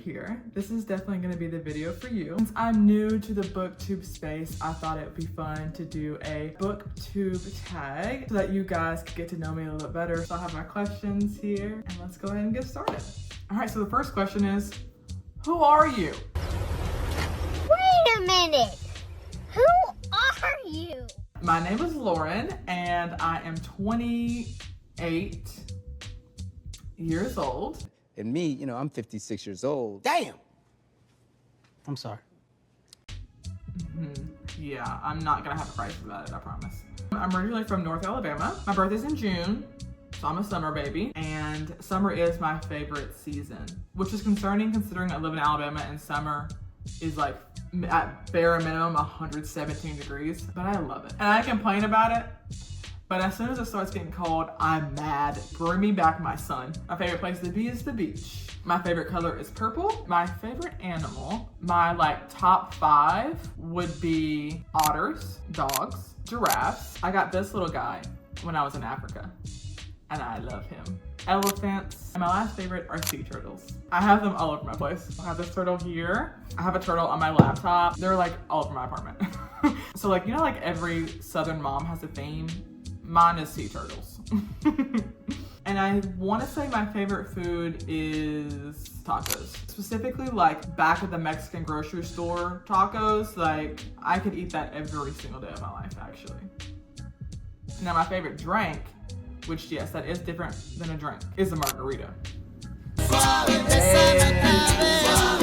here, this is definitely going to be the video for you. Since I'm new to the booktube space, I thought it would be fun to do a booktube tag so that you guys could get to know me a little bit better. So I have my questions here, and let's go ahead and get started. All right, so the first question is, who are you? Wait a minute. Who are you? My name is Lauren, and I am 28 years old. And me, you know, I'm 56 years old. Damn! I'm sorry. Yeah, I'm not gonna have a price about it, I promise. I'm originally from North Alabama. My birthday's in June, so I'm a summer baby. And summer is my favorite season, which is concerning considering I live in Alabama and summer is like at bare minimum 117 degrees, but I love it. And I complain about it, but as soon as it starts getting cold, I'm mad. Bring me back my sun. My favorite place to be is the beach. My favorite color is purple. My favorite animal, my top 5 would be otters, dogs, giraffes. I got this little guy when I was in Africa, and I love him. Elephants. And my last favorite are sea turtles. I have them all over my place. I have this turtle here. I have a turtle on my laptop. They're all over my apartment. So you know every Southern mom has a theme? Mine is sea turtles. And I want to say my favorite food is tacos. Specifically back at the Mexican grocery store tacos. I could eat that every single day of my life actually. Now my favorite drink, which yes, that is different than a drink, is a margarita.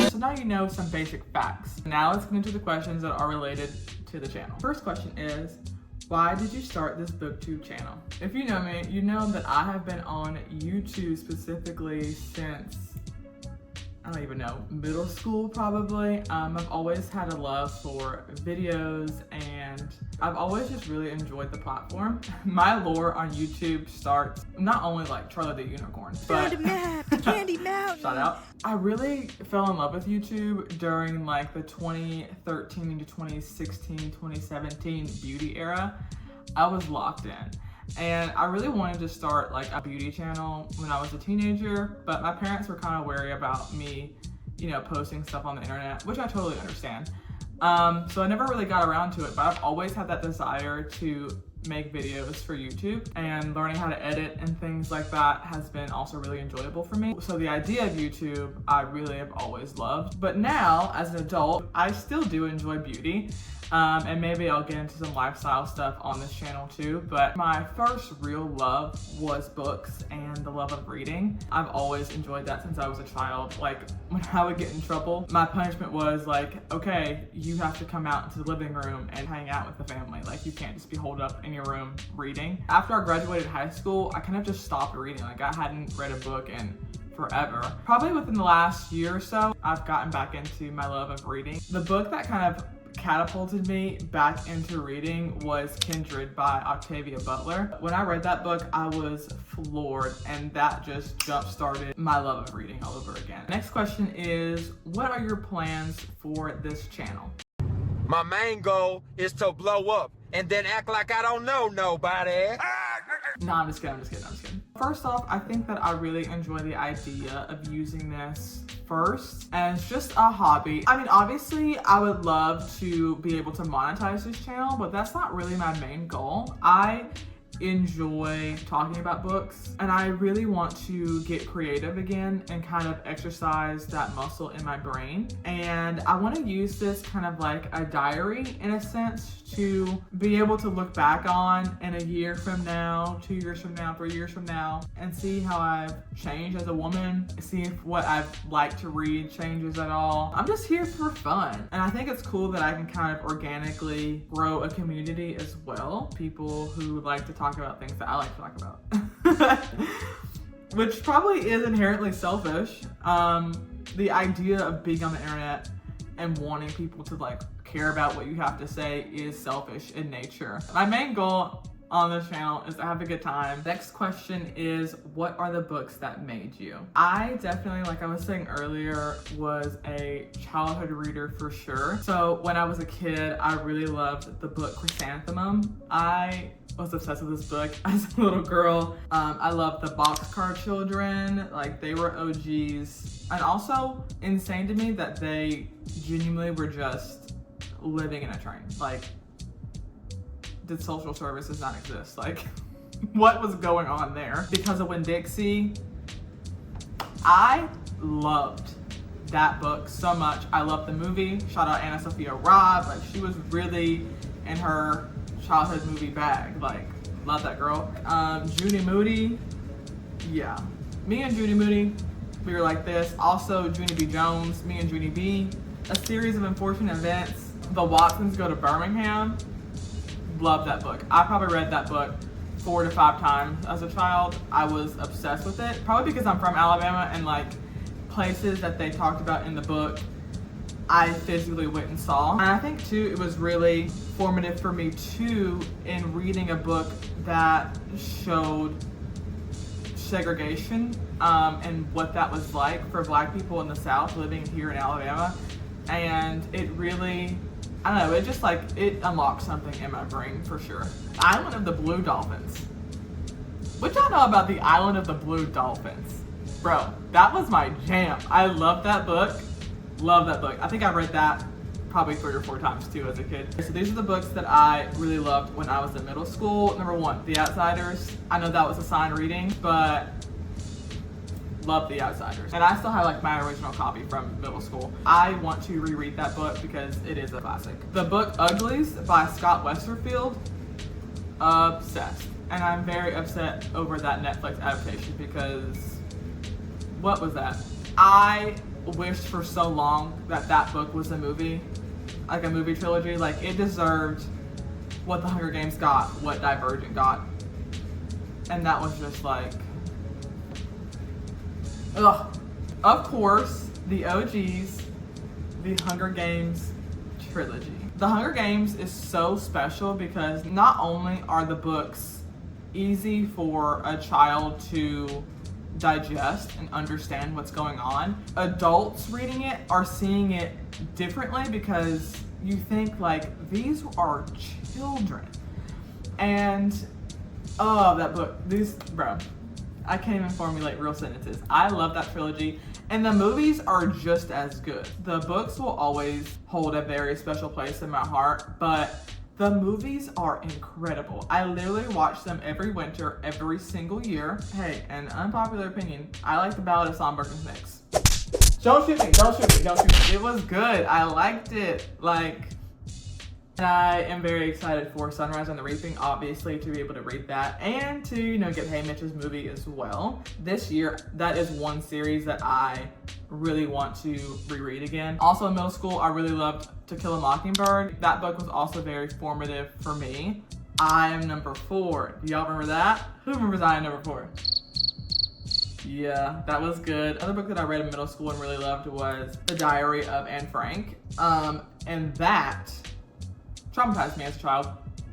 So now you know some basic facts. Now let's get into the questions that are related to the channel. First question is, why did you start this booktube channel? If you know me, you know that I have been on YouTube specifically since, I don't even know, middle school probably. I've always had a love for videos and I've always just really enjoyed the platform. My lore on YouTube starts not only Charlie the Unicorn, but Candy Mountain. shout out. I really fell in love with YouTube during the 2013 to 2016, 2017 beauty era. I was locked in. And I really wanted to start a beauty channel when I was a teenager, but my parents were kind of wary about me, posting stuff on the internet, which I totally understand. So I never really got around to it, but I've always had that desire to make videos for YouTube, and learning how to edit and things like that has been also really enjoyable for me. So the idea of YouTube, I really have always loved. But now, as an adult, I still do enjoy beauty. And maybe I'll get into some lifestyle stuff on this channel too, but my first real love was books and the love of reading. I've always enjoyed that since I was a child. When I would get in trouble, my punishment was okay, you have to come out into the living room and hang out with the family. You can't just be holed up in your room reading. After I graduated high school, I kind of just stopped reading. I hadn't read a book in forever. Probably within the last year or so, I've gotten back into my love of reading. The book that kind of catapulted me back into reading was Kindred by Octavia Butler. When I read that book, I was floored, and that just jump-started my love of reading all over again. Next question is, what are your plans for this channel? My main goal is to blow up and then act like I don't know nobody. No, I'm just kidding. First off, I think that I really enjoy the idea of using this first as just a hobby. I mean, obviously, I would love to be able to monetize this channel, but that's not really my main goal. I enjoy talking about books, and I really want to get creative again and kind of exercise that muscle in my brain. And I want to use this kind of like a diary in a sense to be able to look back on in a year from now, 2 years from now, 3 years from now, and see how I've changed as a woman, see if what I've liked to read changes at all. I'm just here for fun. And I think it's cool that I can kind of organically grow a community as well. People who like to talk about things that I like to talk about. Which probably is inherently selfish. The idea of being on the internet and wanting people to like care about what you have to say is selfish in nature. My main goal on this channel is to have a good time. Next question is, what are the books that made you? I definitely, like I was saying earlier, was a childhood reader for sure. So when I was a kid, I really loved the book Chrysanthemum. I was obsessed with this book as a little girl. I loved the Boxcar Children, like they were OGs. And also insane to me that they genuinely were just living in a train. Like, did social services not exist? Like, what was going on there? Because of Winn-Dixie, I loved that book so much. I loved the movie. Shout out Anna Sophia Robb. Like, she was really in her childhood movie bag. Like, love that girl. Junie Moody, yeah. Me and Junie Moody, we were like this. Also, Junie B. Jones, me and Junie B. A Series of Unfortunate Events. The Watsons Go to Birmingham. Love that book. I probably read that book 4 to 5 times as a child. I was obsessed with it. Probably because I'm from Alabama and like places that they talked about in the book, I physically went and saw. And I think too, it was really formative for me too in reading a book that showed segregation and what that was like for Black people in the South living here in Alabama. And it really, I don't know, it just like, it unlocked something in my brain for sure. Island of the Blue Dolphins. What y'all know about the Island of the Blue Dolphins? Bro, that was my jam. I love that book. Love that book. I think I read that probably 3 or 4 times too as a kid. So these are the books that I really loved when I was in middle school. Number 1, The Outsiders. I know that was assigned reading, but love The Outsiders. And I still have like my original copy from middle school. I want to reread that book because it is a classic. The book Uglies by Scott Westerfield. Obsessed. And I'm very upset over that Netflix adaptation because what was that? I wished for so long that that book was a movie, like a movie trilogy. Like, it deserved what The Hunger Games got, what Divergent got. And that was just like, ugh. Of course, the OGs, The Hunger Games trilogy. The Hunger Games is so special because not only are the books easy for a child to digest and understand what's going on, adults reading it are seeing it differently because you think like, these are children. And oh, that book, bro, I can't even formulate real sentences. I love that trilogy, and the movies are just as good. The books will always hold a very special place in my heart, but the movies are incredible. I literally watch them every winter, every single year. Hey, an unpopular opinion, I like the Ballad of Songbird and Snakes. Don't shoot me, don't shoot me, don't shoot me. It was good, I liked it. Like, and I am very excited for Sunrise on the Reaping, obviously, to be able to read that and to, you know, get Hey Mitch's movie as well. This year, that is one series that I really want to reread again. Also in middle school, I really loved To Kill a Mockingbird. That book was also very formative for me. I Am Number 4. Do y'all remember that? Who remembers I Am Number 4? Yeah, that was good. Another book that I read in middle school and really loved was The Diary of Anne Frank. And that traumatized me as a child.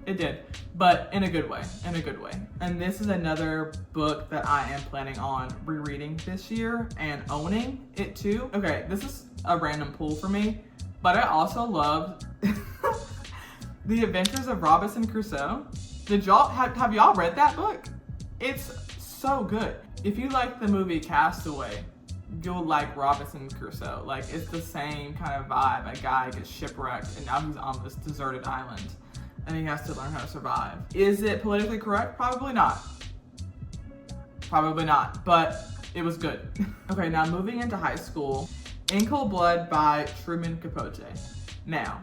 It did, but in a good way, in a good way. And this is another book that I am planning on rereading this year and owning it too. Okay, this is a random pull for me, but I also loved The Adventures of Robinson Crusoe. Did y'all, have y'all read that book? It's so good. If you like the movie Castaway, you'll like Robinson Crusoe. Like, it's the same kind of vibe. A guy gets shipwrecked and now he's on this deserted island and he has to learn how to survive. Is it politically correct? Probably not. Probably not, but it was good. Okay, now moving into high school, In Cold Blood by Truman Capote. Now,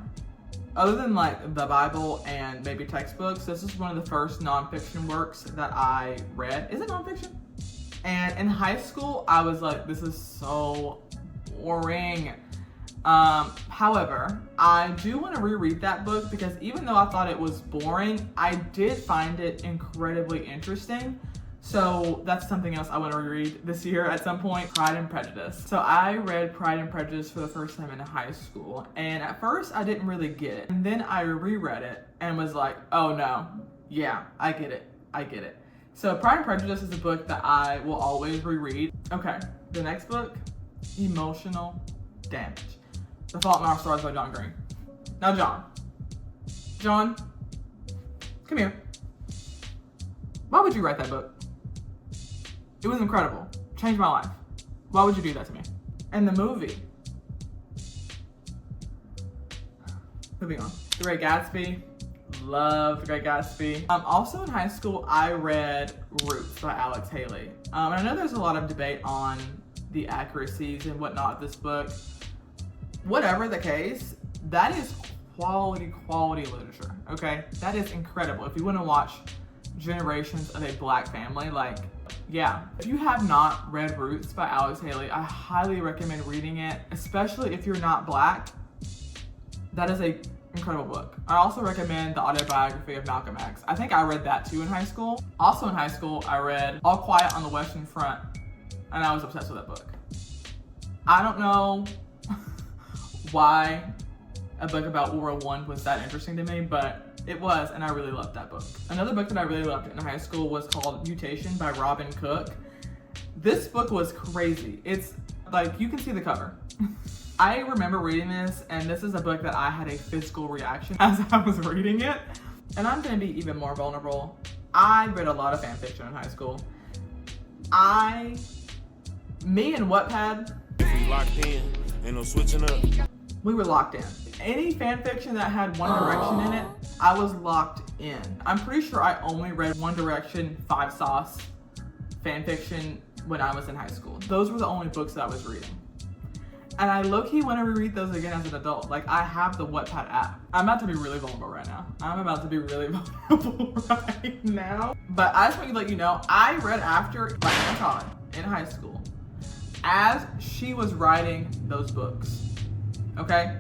other than like the Bible and maybe textbooks, this is one of the first nonfiction works that I read. Is it nonfiction? And in high school, I was like, this is so boring. However, I do want to reread that book because even though I thought it was boring, I did find it incredibly interesting. So that's something else I want to reread this year at some point, Pride and Prejudice. So I read Pride and Prejudice for the first time in high school. And at first I didn't really get it. And then I reread it and was like, oh no, yeah, I get it, I get it. So Pride and Prejudice is a book that I will always reread. Okay, the next book, Emotional Damage. The Fault in Our Stars by John Green. Now John, come here. Why would you write that book? It was incredible. Changed my life. Why would you do that to me? And the movie. Moving on. The Great Gatsby. Love The Great Gatsby. Also in high school, I read Roots by Alex Haley. And I know there's a lot of debate on the accuracies and whatnot of this book. Whatever the case, that is quality literature, okay? That is incredible. If you want to watch generations of a black family, like, yeah. If you have not read Roots by Alex Haley, I highly recommend reading it, especially if you're not black. That is a incredible book. I also recommend the autobiography of Malcolm X. I think I read that too in high school. Also in high school, I read All Quiet on the Western Front, and I was obsessed with that book. I don't know why a book about World War I was that interesting to me, but it was, and I really loved that book. Another book that I really loved in high school was called Mutation by Robin Cook. This book was crazy. It's like, you can see the cover. I remember reading this, and this is a book that I had a physical reaction as I was reading it. And I'm gonna be even more vulnerable. I read a lot of fan fiction in high school. Me and Wattpad, We locked in, ain't no switching up. we were locked in. Any fan fiction that had One Direction in it, I was locked in. I'm pretty sure I only read One Direction 5 Sauce fan fiction when I was in high school. Those were the only books that I was reading. And I low-key want to reread those again as an adult. Like, I have the Wattpad app. I'm about to be really vulnerable right now. I'm about to be really vulnerable right now. But I just want to let you know, I read after Diana Todd in high school as she was writing those books, okay?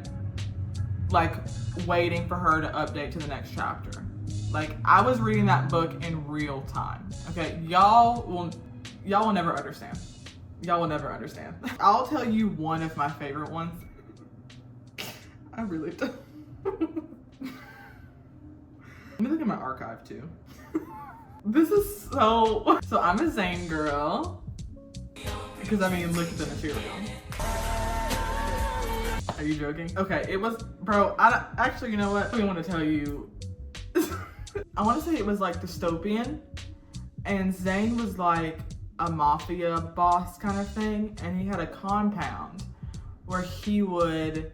Like, waiting for her to update to the next chapter. Like, I was reading that book in real time, okay? Y'all will never understand. Y'all will never understand. I'll tell you one of my favorite ones. I really don't. Let me look at my archive too. This is so I'm a Zayn girl. Because I mean, look at the material. Are you joking? Okay, it was, bro, actually, you know what? I want to tell you. I want to say it was like dystopian. And Zayn was like a mafia boss kind of thing, and he had a compound where he would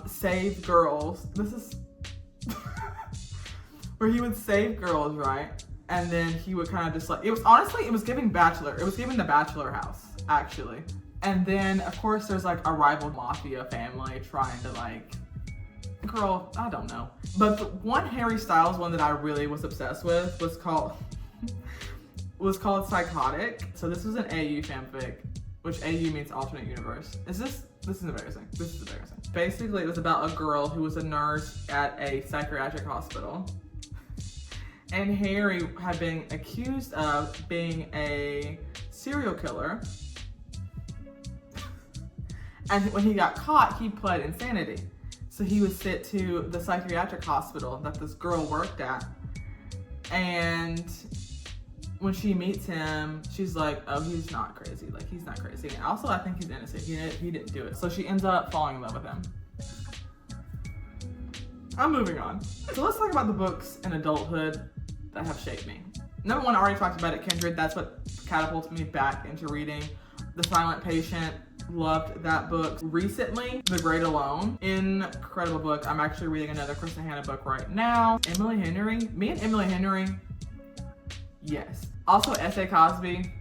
save girls. This is where he would save girls, right? And then he would kind of just like, it was giving the Bachelor house, actually. And then of course there's like a rival mafia family trying to like, girl, I don't know. But the one Harry Styles one that I really was obsessed with was called Psychotic. So this was an AU fanfic, which AU means alternate universe. This is embarrassing. Basically, it was about a girl who was a nurse at a psychiatric hospital. And Harry had been accused of being a serial killer. And when he got caught, he pled insanity. So he was sent to the psychiatric hospital that this girl worked at. And when she meets him, she's like, oh, he's not crazy. Like, he's not crazy. And also, I think he's innocent. He didn't do it. So she ends up falling in love with him. I'm moving on. So let's talk about the books in adulthood that have shaped me. Number one, I already talked about it, Kindred. That's what catapulted me back into reading. The Silent Patient, loved that book. Recently, The Great Alone, incredible book. I'm actually reading another Kristen Hanna book right now. Emily Henry, me and Emily Henry, yes. Also, S.A. Cosby,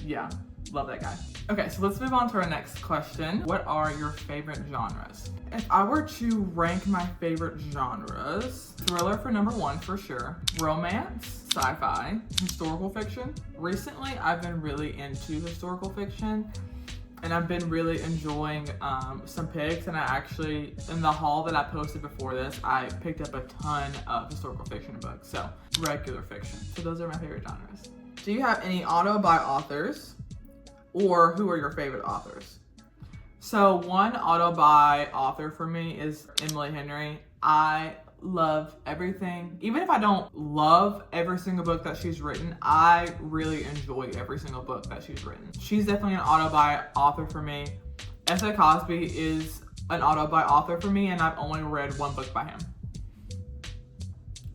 yeah, love that guy. Okay, so let's move on to our next question. What are your favorite genres? If I were to rank my favorite genres, thriller for number one for sure, romance, sci-fi, historical fiction. Recently, I've been really into historical fiction, and I've been really enjoying some picks, and I actually, in the haul that I posted before this, I picked up a ton of historical fiction books, so regular fiction. So those are my favorite genres. Do you have any auto-buy authors, or who are your favorite authors? So one auto-buy author for me is Emily Henry. I love everything. Even if I don't love every single book that she's written, I really enjoy every single book that she's written. She's definitely an auto-buy author for me. S.A. Cosby is an auto-buy author for me, and I've only read one book by him.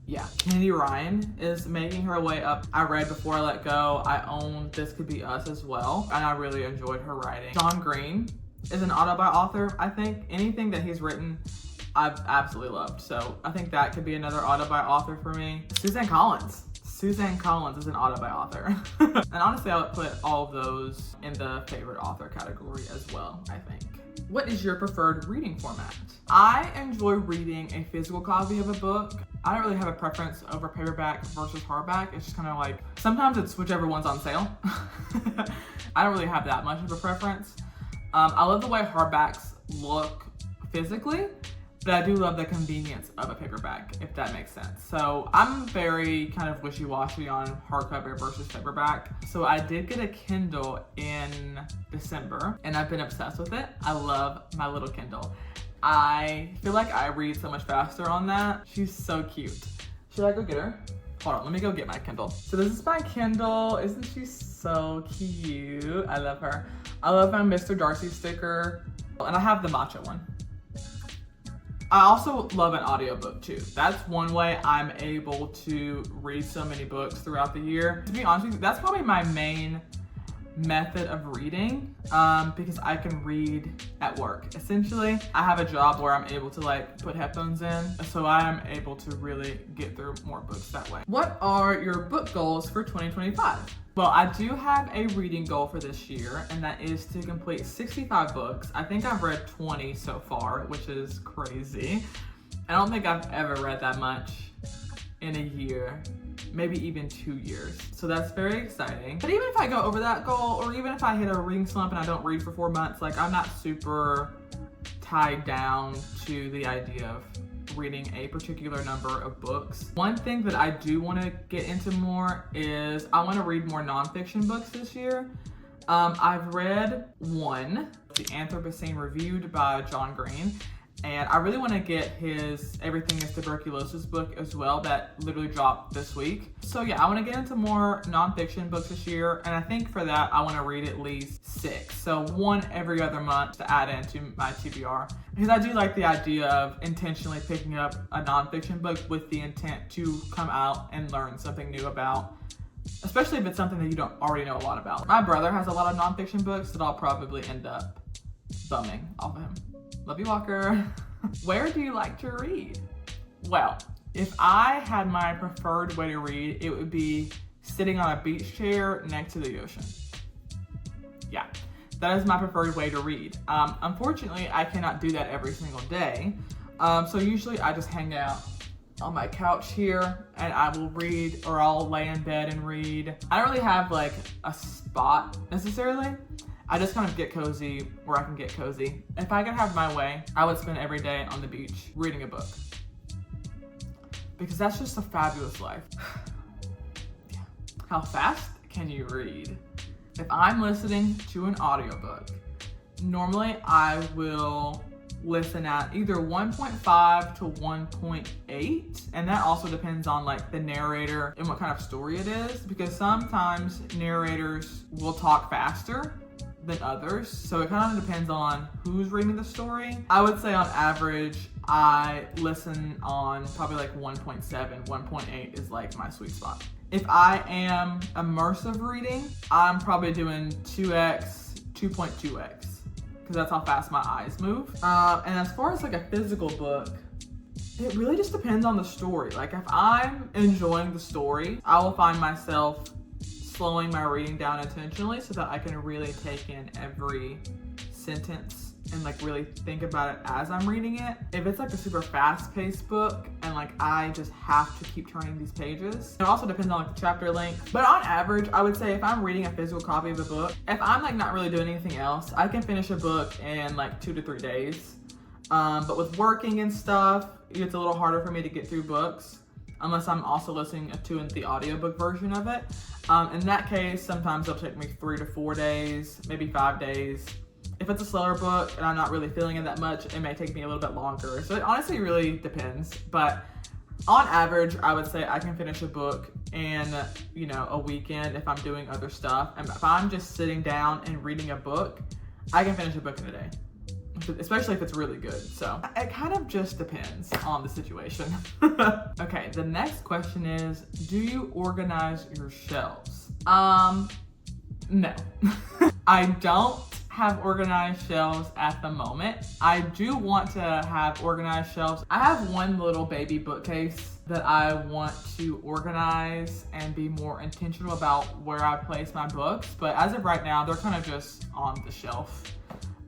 Yeah, Candy Ryan is making her way up. I read Before I Let Go. I own This Could Be Us as well, and I really enjoyed her writing. John Green is an auto-buy author. I think anything that he's written, I've absolutely loved. So I think that could be another auto-buy author for me. Suzanne Collins. Suzanne Collins is an auto-buy author. And honestly, I would put all of those in the favorite author category as well, I think. What is your preferred reading format? I enjoy reading a physical copy of a book. I don't really have a preference over paperback versus hardback. It's just kind of like, sometimes it's whichever one's on sale. I don't really have that much of a preference. I love the way hardbacks look physically, but I do love the convenience of a paperback, if that makes sense. So I'm very kind of wishy-washy on hardcover versus paperback. So I did get a Kindle in December, and I've been obsessed with it. I love my little Kindle. I feel like I read so much faster on that. She's so cute. Should I go get her? Hold on, let me go get my Kindle. So this is my Kindle. Isn't she so cute? I love her. I love my Mr. Darcy sticker, and I have the matcha one. I also love an audiobook too. That's one way I'm able to read so many books throughout the year. To be honest with you, that's probably my main method of reading, because I can read at work. Essentially, I have a job where I'm able to like put headphones in, so I am able to really get through more books that way. What are your book goals for 2025? Well, I do have a reading goal for this year, and that is to complete 65 books. I think I've read 20 so far, which is crazy. I don't think I've ever read that much in a year, maybe even 2 years. So that's very exciting. But even if I go over that goal, or even if I hit a reading slump and I don't read for 4 months, like I'm not super tied down to the idea of reading a particular number of books. One thing that I do want to get into more is I want to read more nonfiction books this year. I've read one, The Anthropocene Reviewed by John Green, and I really want to get his Everything is Tuberculosis book as well, that literally dropped this week. So yeah, I want to get into more nonfiction books this year, and I think for that I want to read at least 6. So one every other month to add into my TBR. Because I do like the idea of intentionally picking up a nonfiction book with the intent to come out and learn something new about, especially if it's something that you don't already know a lot about. My brother has a lot of nonfiction books that I'll probably end up bumming off of him. Love you, Walker. Where do you like to read? Well, if I had my preferred way to read, it would be sitting on a beach chair next to the ocean. Yeah, that is my preferred way to read. Unfortunately, I cannot do that every single day. So usually I just hang out on my couch here and I will read, or I'll lay in bed and read. I don't really have like a spot necessarily. I just kind of get cozy where I can get cozy. If I could have my way, I would spend every day on the beach reading a book, because that's just a fabulous life. Yeah. How fast can you read? If I'm listening to an audiobook, normally I will listen at either 1.5 to 1.8, and that also depends on like the narrator and what kind of story it is, because sometimes narrators will talk faster than others, so it kind of depends on who's reading the story. I would say on average I listen on probably like 1.7, 1.8 is like my sweet spot. If I am immersive reading, I'm probably doing 2x, 2.2x, because that's how fast my eyes move. And as far as like a physical book, it really just depends on the story. Like if I'm enjoying the story, I will find myself slowing my reading down intentionally so that I can really take in every sentence and like really think about it as I'm reading it. If it's like a super fast-paced book and like I just have to keep turning these pages, it also depends on like the chapter length. But on average, I would say if I'm reading a physical copy of a book, if I'm like not really doing anything else, I can finish a book in like 2 to 3 days. But with working and stuff, it's a little harder for me to get through books unless I'm also listening to the audiobook version of it. In that case, sometimes it'll take me 3 to 4 days, maybe 5 days. If it's a slower book and I'm not really feeling it that much, it may take me a little bit longer. So it honestly really depends. But on average, I would say I can finish a book in, you know, a weekend if I'm doing other stuff. And if I'm just sitting down and reading a book, I can finish a book in a day. especially if it's really good. So it kind of just depends on the situation. Okay, the next question is, do you organize your shelves? No. I don't have organized shelves at the moment. I do want to have organized shelves. I have one little baby bookcase that I want to organize and be more intentional about where I place my books, but as of right now, they're kind of just on the shelf.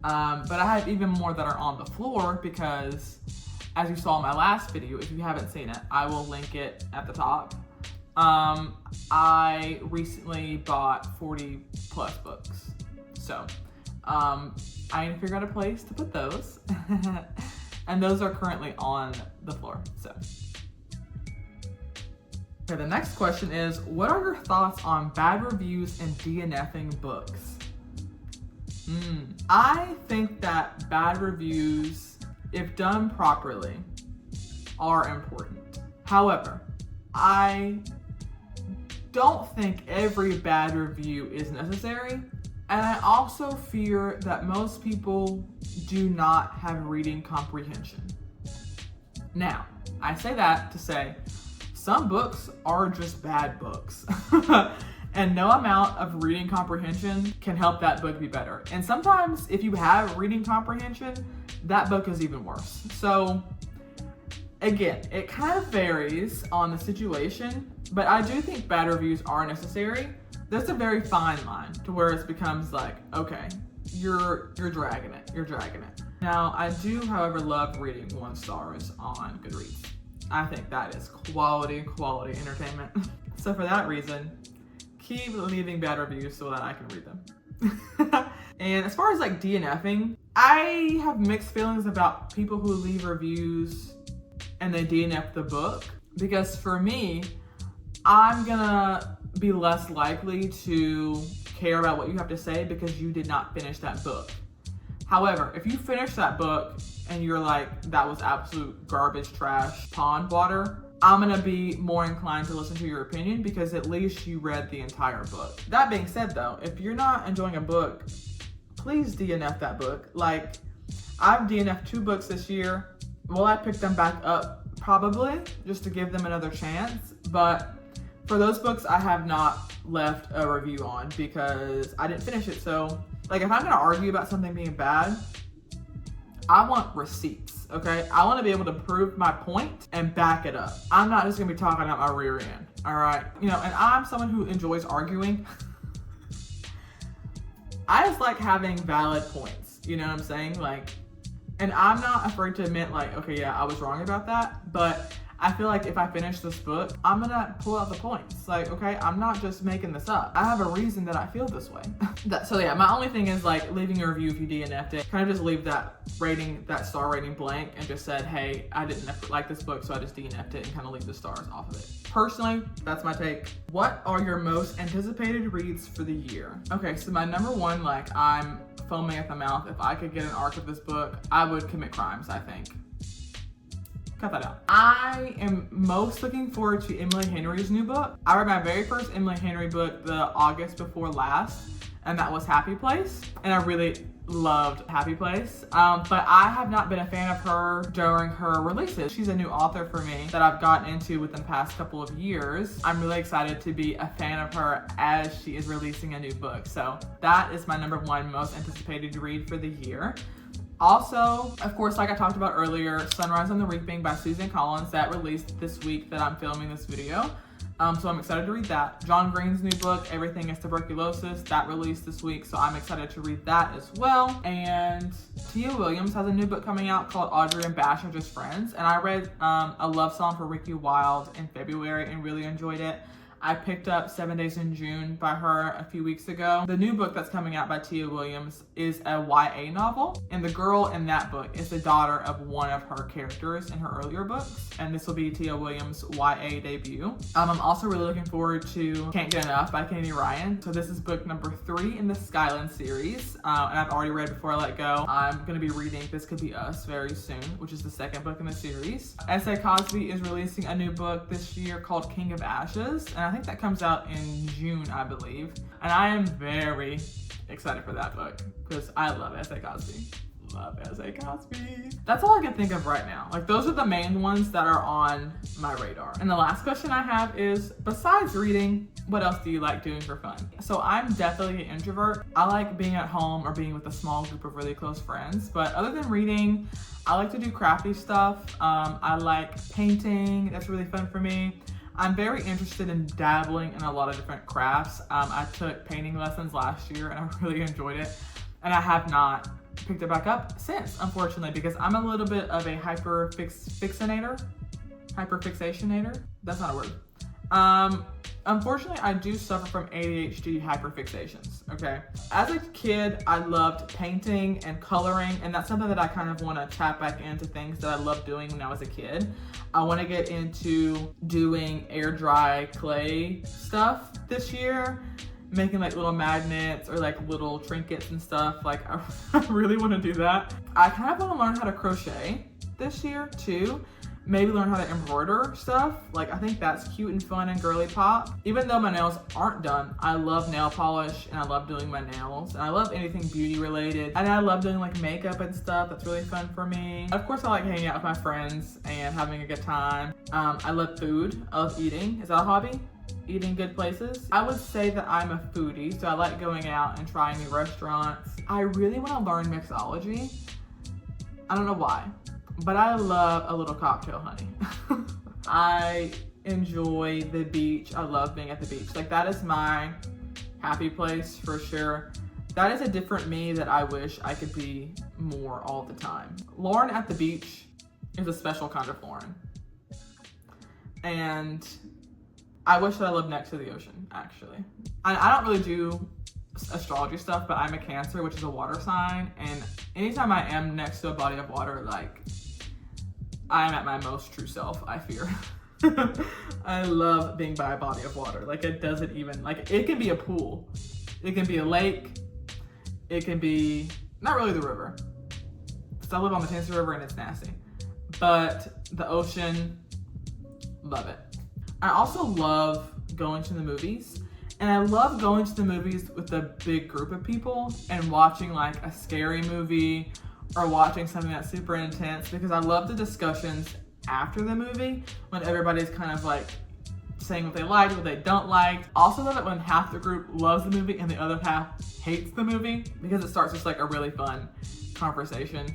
But I have even more that are on the floor because, as you saw in my last video, if you haven't seen it, I will link it at the top. I recently bought 40 plus books. So I need to figure out a place to put those. And those are currently on the floor. So okay, the next question is, what are your thoughts on bad reviews and DNFing books? I think that bad reviews, if done properly, are important. However, I don't think every bad review is necessary. And I also fear that most people do not have reading comprehension. Now, I say that to say some books are just bad books. And no amount of reading comprehension can help that book be better. And sometimes if you have reading comprehension, that book is even worse. So again, it kind of varies on the situation, but I do think bad reviews are necessary. There's a very fine line to where it becomes like, okay, you're dragging it. Now, I do, however, love reading 1 stars on Goodreads. I think that is quality entertainment. So for that reason, keep leaving bad reviews so that I can read them. And as far as like DNFing, I have mixed feelings about people who leave reviews and they DNF the book, because for me, I'm gonna be less likely to care about what you have to say because you did not finish that book. However, if you finish that book and you're like, that was absolute garbage, trash, pond water, I'm gonna be more inclined to listen to your opinion because at least you read the entire book. That being said though, if you're not enjoying a book, please DNF that book. Like, I've DNF'd 2 books this year. Will I pick them back up? Probably, just to give them another chance. But for those books, I have not left a review on because I didn't finish it. So, like, if I'm gonna argue about something being bad, I want receipts, okay? I wanna be able to prove my point and back it up. I'm not just gonna be talking out my rear end, all right? You know, and I'm someone who enjoys arguing. I just like having valid points, you know what I'm saying? Like, and I'm not afraid to admit, like, okay, yeah, I was wrong about that, but I feel like if I finish this book, I'm gonna pull out the points. Like, okay, I'm not just making this up. I have a reason that I feel this way. So yeah, my only thing is like leaving a review if you DNF'd it. Kind of just leave that rating, that star rating blank and just said, hey, I didn't like this book, so I just DNF'd it and kind of leave the stars off of it. Personally, that's my take. What are your most anticipated reads for the year? Okay, so my number one, like, I'm foaming at the mouth. If I could get an arc of this book, I would commit crimes, I think. Cut that out. I am most looking forward to Emily Henry's new book. I read my very first Emily Henry book the August before last, and that was Happy Place. And I really loved Happy Place. But I have not been a fan of her during her releases. She's a new author for me that I've gotten into within the past couple of years. I'm really excited to be a fan of her as she is releasing a new book. So that is my number one most anticipated read for the year. Also, of course, like I talked about earlier, Sunrise on the Reaping by Susan Collins, that released this week that I'm filming this video. So I'm excited to read that. John Green's new book, Everything is Tuberculosis, that released this week, so I'm excited to read that as well. And Tia Williams has a new book coming out called Audrey and Bash Are Just Friends. And I read A Love Song for Ricky Wilde in February and really enjoyed it. I picked up 7 Days in June by her a few weeks ago. The new book that's coming out by Tia Williams is a YA novel, and the girl in that book is the daughter of one of her characters in her earlier books, and this will be Tia Williams' YA debut. I'm also really looking forward to Can't Get Enough by Candy Ryan. So this is book number 3 in the Skyland series, and I've already read Before I Let Go. I'm gonna be reading This Could Be Us very soon, which is the second book in the series. S.A. Cosby is releasing a new book this year called King of Ashes, and I think that comes out in June, I believe. And I am very excited for that book because I love S.A. Cosby. love essay copies. That's all I can think of right now. Like those are the main ones that are on my radar. And the last question I have is, besides reading, what else do you like doing for fun? So I'm definitely an introvert. I like being at home or being with a small group of really close friends. But other than reading, I like to do crafty stuff. I like painting. That's really fun for me. I'm very interested in dabbling in a lot of different crafts. I took painting lessons last year and I really enjoyed it. And I have not picked it back up since, unfortunately, because I'm a little bit of a hyperfixationator. That's not a word. Unfortunately, I do suffer from ADHD hyperfixations, okay? As a kid, I loved painting and coloring, and that's something that I kind of want to tap back into things that I loved doing when I was a kid. I want to get into doing air dry clay stuff this year, making like little magnets or like little trinkets and stuff. Like I really want to do that. I kind of want to learn how to crochet this year too. Maybe learn how to embroider stuff. Like I think that's cute and fun and girly pop. Even though my nails aren't done, I love nail polish and I love doing my nails. And I love anything beauty related. And I love doing like makeup and stuff. That's really fun for me. Of course, I like hanging out with my friends and having a good time. I love food. I love eating. Is that a hobby? Eating good places. I would say that I'm a foodie, so I like going out and trying new restaurants. I really want to learn mixology. I don't know why, but I love a little cocktail honey. I enjoy the beach. I love being at the beach. Like that is my happy place for sure. That is a different me that I wish I could be more all the time. Lauren at the beach is a special kind of Lauren. And I wish that I lived next to the ocean, actually. I don't really do astrology stuff, but I'm a Cancer, which is a water sign. And anytime I am next to a body of water, like, I am at my most true self, I fear. I love being by a body of water. Like, it doesn't even, like, it can be a pool. It can be a lake. It can be, not really the river. So I live on the Tennessee River and it's nasty. But the ocean, love it. I also love going to the movies, and I love going to the movies with a big group of people and watching like a scary movie or watching something that's super intense, because I love the discussions after the movie when everybody's kind of like saying what they liked, what they don't like. Also love it when half the group loves the movie and the other half hates the movie, because it starts just like a really fun conversation.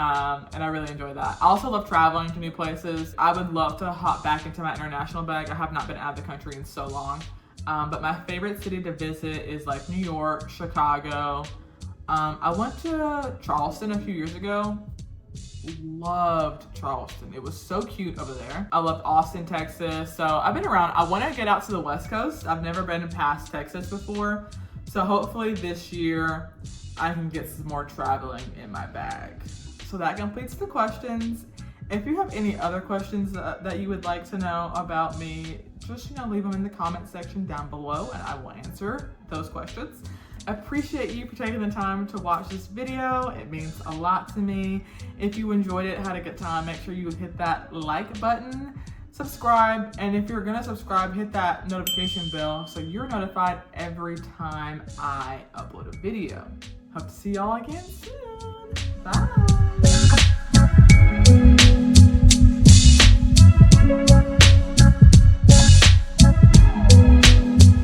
And I really enjoy that. I also love traveling to new places. I would love to hop back into my international bag. I have not been out of the country in so long. But my favorite city to visit is like New York, Chicago. I went to Charleston a few years ago. Loved Charleston. It was so cute over there. I loved Austin, Texas. So I've been around. I want to get out to the West Coast. I've never been past Texas before. So hopefully this year I can get some more traveling in my bag. So that completes the questions. If you have any other questions that you would like to know about me, just leave them in the comment section down below and I will answer those questions. Appreciate you for taking the time to watch this video. It means a lot to me. If you enjoyed it, had a good time, make sure you hit that like button, subscribe, and if you're gonna subscribe, hit that notification bell so you're notified every time I upload a video. Hope to see y'all again soon. Bye.